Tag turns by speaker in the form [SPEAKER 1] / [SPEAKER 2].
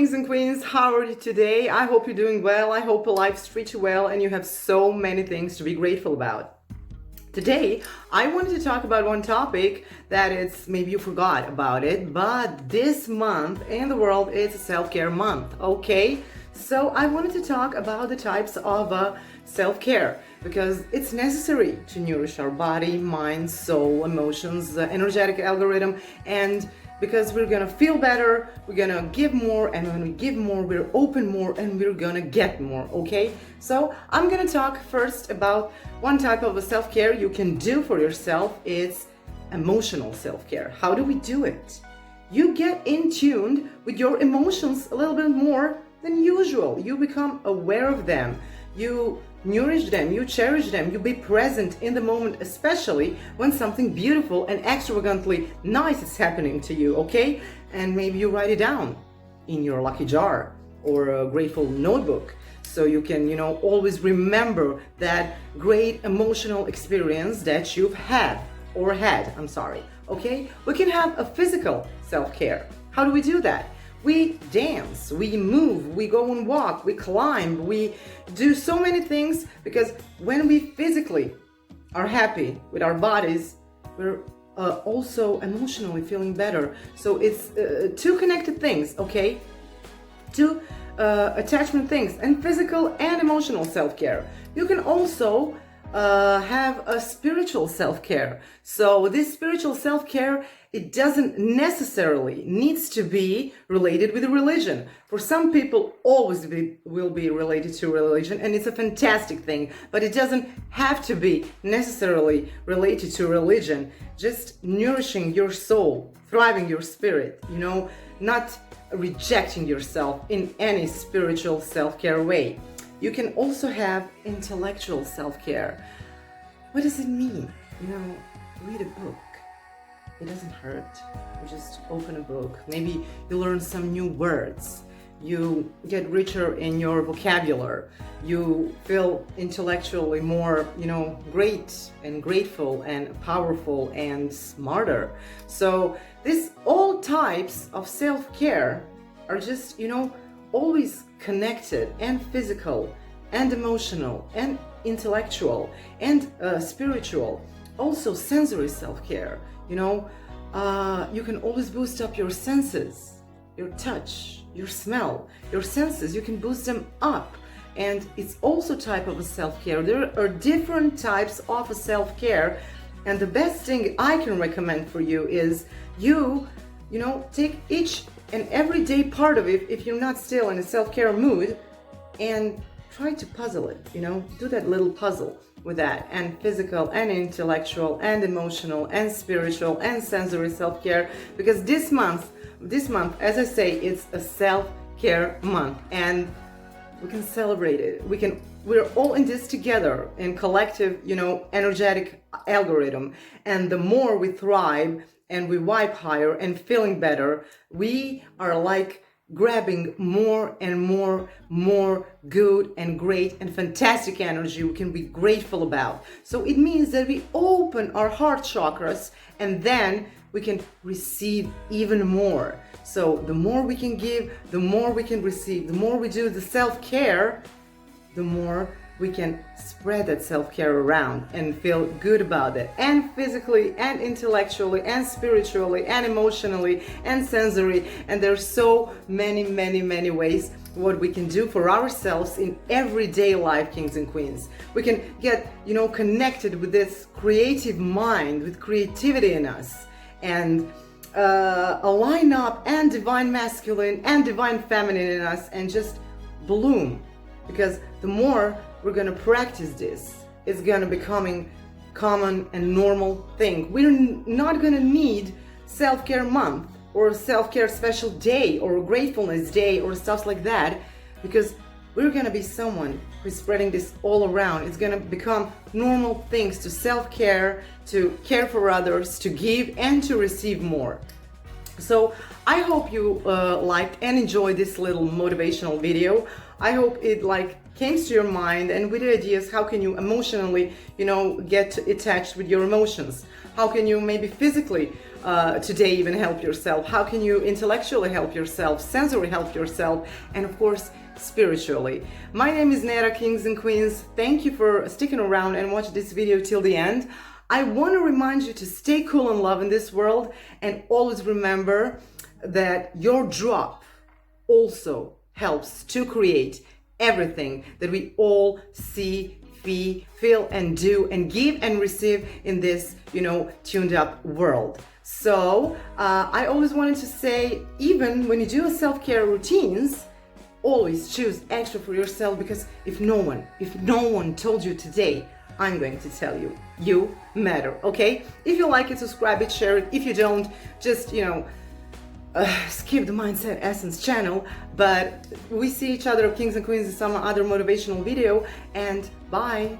[SPEAKER 1] kings and queens, how are you today? I hope you're doing well. I hope life treats you well and you have so many things to be grateful about. Today, I wanted to talk about one topic that it's maybe you forgot about it, but this month in the world is a self-care month, okay? So I wanted to talk about the types of self-care because it's necessary to nourish our body, mind, soul, emotions, the energetic algorithm, and because we're gonna feel better, we're gonna give more, and when we give more, we're open more, and we're gonna get more, okay? So I'm gonna talk first about one type of a self-care you can do for yourself. It's emotional self-care. How do we do it? You get in tuned with your emotions a little bit more than usual. You become aware of them. You nourish them, you cherish them, you be present in the moment, especially when something beautiful and extravagantly nice is happening to you, okay? And maybe you write it down in your lucky jar or a grateful notebook so you can, always remember that great emotional experience that you've had, okay? We can have a physical self-care. How do we do that? We dance, we move, we go and walk, we climb, we do so many things because when we physically are happy with our bodies, we're also emotionally feeling better. So it's two connected things, okay? Two attachment things, and physical and emotional self-care. You can also have a spiritual self-care. So this spiritual self-care, it doesn't necessarily needs to be related with religion. For some people, always will be related to religion, and it's a fantastic thing, but it doesn't have to be necessarily related to religion. Just nourishing your soul, thriving your spirit, not rejecting yourself in any spiritual self-care way. You can also have intellectual self-care. What does it mean? Read a book. It doesn't hurt. You just open a book. Maybe you learn some new words. You get richer in your vocabulary. You feel intellectually more, great and grateful and powerful and smarter. So all types of self-care are just, always connected and physical and emotional and intellectual and spiritual. Also sensory self-care. You can always boost up your senses, your touch, your smell, your senses. You can boost them up. And it's also type of a self-care. There are different types of a self-care. And the best thing I can recommend for you is you take each and everyday part of it if you're not still in a self-care mood and try to puzzle it, do that little puzzle with that, and physical and intellectual and emotional and spiritual and sensory self-care, because this month, as I say, it's a self-care month and we can celebrate it. We're all in this together in collective, energetic algorithm. And the more we thrive and we vibe higher and feeling better, we are like grabbing more and more good and great and fantastic energy we can be grateful about. So it means that we open our heart chakras and then we can receive even more. So the more we can give, the more we can receive. The more we do the self-care, the more we can spread that self-care around and feel good about it, and physically and intellectually and spiritually and emotionally and sensory. And there's so many ways what we can do for ourselves in everyday life, kings and queens. We can get connected with this creative mind, with creativity in us, and align up and divine masculine and divine feminine in us and just bloom. Because the more we're going to practice this, it's going to becoming common and normal thing. We're not going to need self-care month or self-care special day or gratefulness day or stuff like that, because we're going to be someone who's spreading this all around. It's going to become normal things to self-care, to care for others, to give and to receive more. So I hope you liked and enjoyed this little motivational video. I hope it came to your mind and with ideas how can you emotionally, get attached with your emotions. How can you maybe physically today even help yourself? How can you intellectually help yourself, sensory help yourself, and of course, spiritually? My name is Nera, Kings and Queens. Thank you for sticking around and watch this video till the end. I want to remind you to stay cool and love in this world, and always remember that your drop also helps to create everything that we all see, feel and do and give and receive in this, tuned up world. So I always wanted to say, even when you do a self-care routines, always choose extra for yourself, because if no one told you today, I'm going to tell you, you matter, okay? If you like it, subscribe it, share it. If you don't, just, skip the Mindset Essence channel. But we see each other, Kings and Queens, in some other motivational video, and bye.